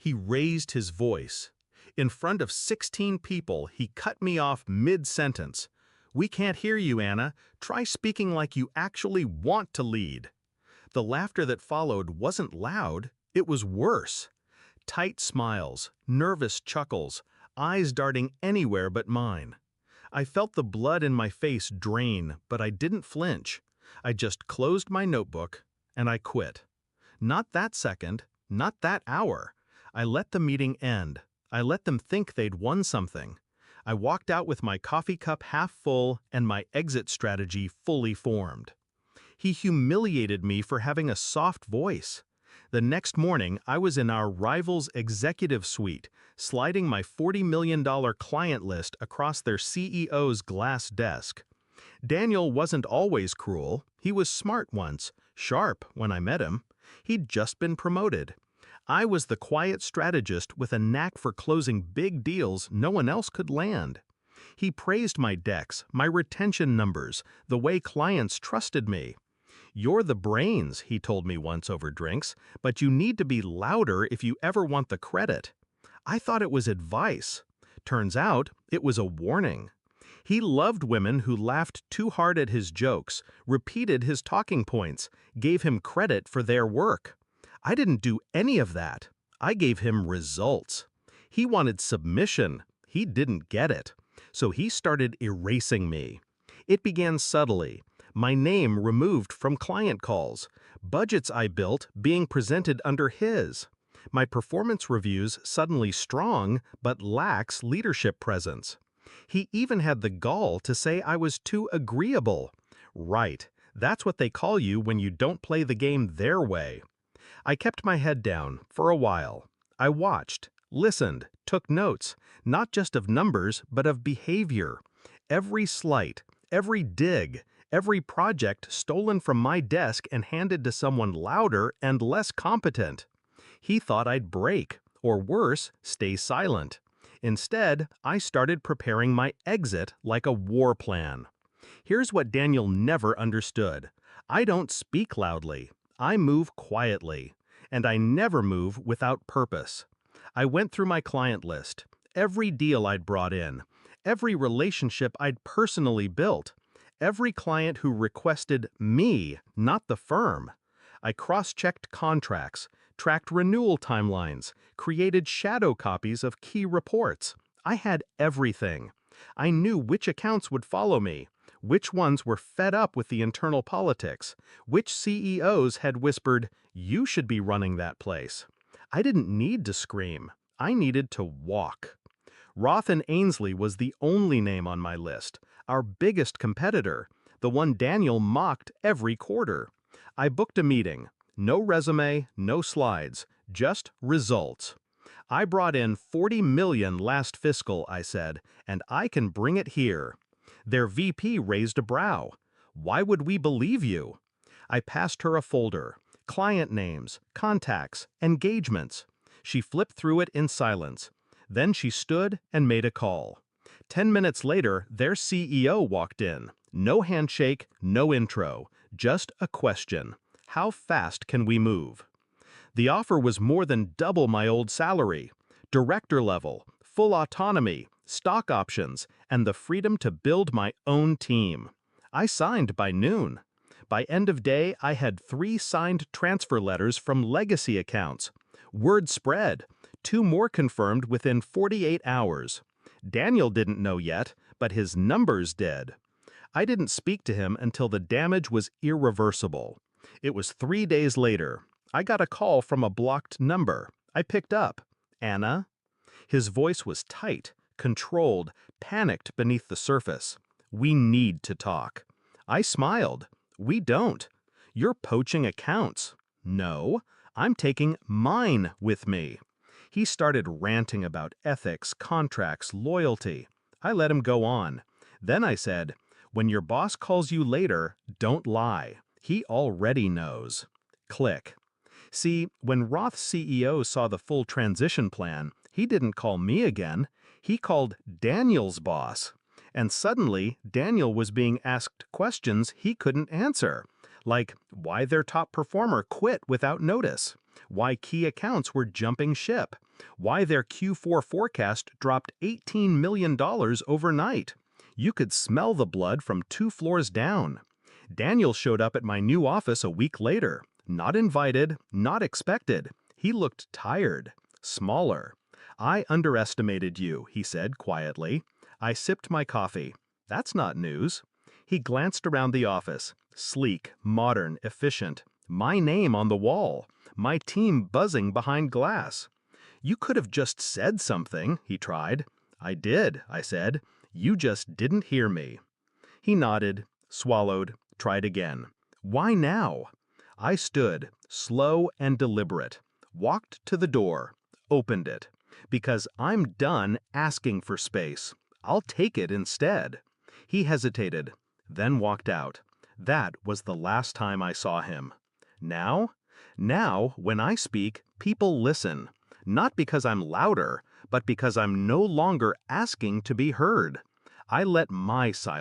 He raised his voice. In front of 16 people, he cut me off mid-sentence. "We can't hear you, Anna. Try speaking like you actually want to lead." The laughter that followed wasn't loud, it was worse. Tight smiles, nervous chuckles, eyes darting anywhere but mine. I felt the blood in my face drain, but I didn't flinch. I just closed my notebook, and I quit. Not that second, not that hour. I let the meeting end. I let them think they'd won something. I walked out with my coffee cup half full and my exit strategy fully formed. He humiliated me for having a soft voice. The next morning, I was in our rival's executive suite, sliding my $40 million client list across their CEO's glass desk. Daniel wasn't always cruel. He was smart once, sharp when I met him. He'd just been promoted. I was the quiet strategist with a knack for closing big deals no one else could land. He praised my decks, my retention numbers, the way clients trusted me. "You're the brains," he told me once over drinks, "but you need to be louder if you ever want the credit." I thought it was advice. Turns out, it was a warning. He loved women who laughed too hard at his jokes, repeated his talking points, gave him credit for their work. I didn't do any of that. I gave him results. He wanted submission. He didn't get it. So he started erasing me. It began subtly. My name removed from client calls. Budgets I built being presented under his. My performance reviews suddenly strong, but lax leadership presence. He even had the gall to say I was too agreeable. Right, that's what they call you when you don't play the game their way. I kept my head down for a while. I watched, listened, took notes, not just of numbers, but of behavior. Every slight, every dig, every project stolen from my desk and handed to someone louder and less competent. He thought I'd break, or worse, stay silent. Instead, I started preparing my exit like a war plan. Here's what Daniel never understood. I don't speak loudly. I move quietly. And I never move without purpose. I went through my client list, every deal I'd brought in, every relationship I'd personally built, every client who requested me, not the firm. I cross-checked contracts, tracked renewal timelines, created shadow copies of key reports. I had everything. I knew which accounts would follow me, which ones were fed up with the internal politics, which CEOs had whispered, "You should be running that place." I didn't need to scream. I needed to walk. Roth and Ainsley was the only name on my list, our biggest competitor, the one Daniel mocked every quarter. I booked a meeting. No resume, no slides, just results. I brought in $40 million last fiscal, I said, and I can bring it here. Their VP raised a brow. "Why would we believe you?" I passed her a folder. Client names, contacts, engagements. She flipped through it in silence. Then she stood and made a call. 10 minutes later, their CEO walked in. No handshake, no intro, just a question. How fast can we move? The offer was more than double my old salary. Director level, full autonomy, stock options, and the freedom to build my own team. I signed by noon. By end of day, I had 3 signed transfer letters from legacy accounts. Word spread. 2 more confirmed within 48 hours. Daniel didn't know yet, but his numbers did. I didn't speak to him until the damage was irreversible. It was 3 days later. I got a call from a blocked number. I picked up. "Anna?" His voice was tight, controlled, panicked beneath the surface. "We need to talk." I smiled. "We don't. You're poaching accounts." "No, I'm taking mine with me." He started ranting about ethics, contracts, loyalty. I let him go on. Then I said, "When your boss calls you later, don't lie. He already knows." Click. See, when Roth's CEO saw the full transition plan, he didn't call me again. He called Daniel's boss. And suddenly, Daniel was being asked questions he couldn't answer, like why their top performer quit without notice, why key accounts were jumping ship, why their Q4 forecast dropped $18 million overnight. You could smell the blood from 2 floors down. Daniel showed up at my new office a week later. Not invited, not expected. He looked tired, smaller. "I underestimated you," he said quietly. I sipped my coffee. That's not news. He glanced around the office. Sleek, modern, efficient. My name on the wall. My team buzzing behind glass. "You could have just said something," he tried. "I did," I said. "You just didn't hear me." He nodded, swallowed, tried again. "Why now?" I stood, slow and deliberate, walked to the door, opened it. "Because I'm done asking for space. I'll take it instead." He hesitated, then walked out. That was the last time I saw him. Now? Now, when I speak, people listen. Not because I'm louder, but because I'm no longer asking to be heard. I let my silence